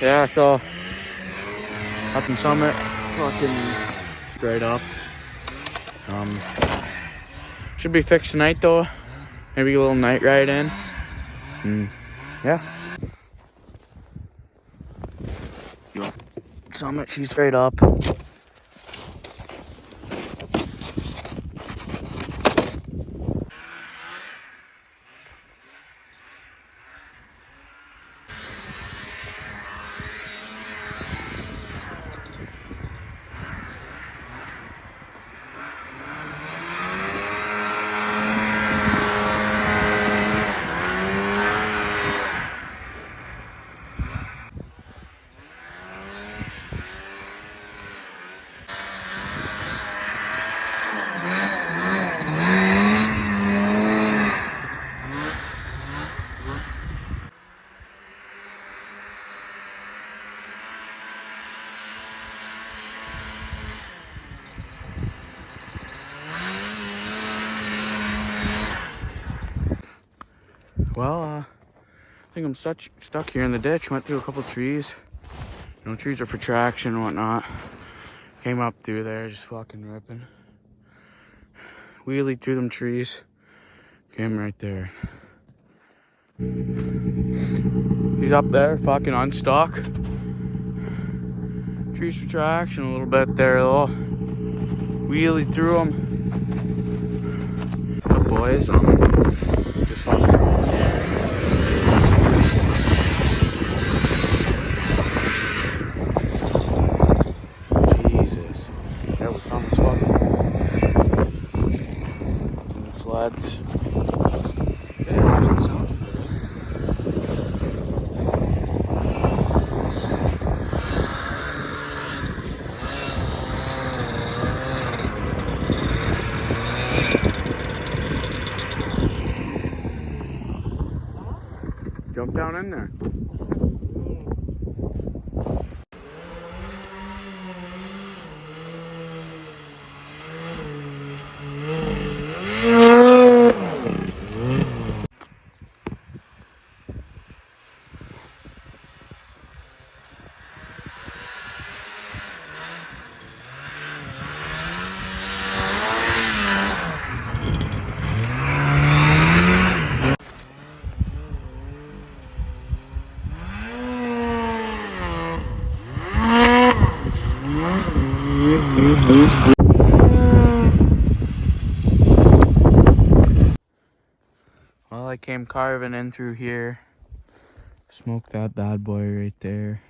Yeah, so up in Summit, fucking straight up. Should be fixed tonight though. Maybe a little night ride in. Yeah. Summit, she's straight up. Well, I think I'm stuck here in the ditch. Went through a couple trees. You know, trees are for traction and whatnot. Came up through there, just fucking ripping. Wheelied through them trees. Came right there. He's up there, fucking unstuck. Trees for traction a little bit there though. Wheelied through them. What's up, boys? Just fucking. Yeah, we found this fucking sleds. Yeah, it's still sounding good. Jump down in there. Well, I came carving in through here. Smoked that bad boy right there.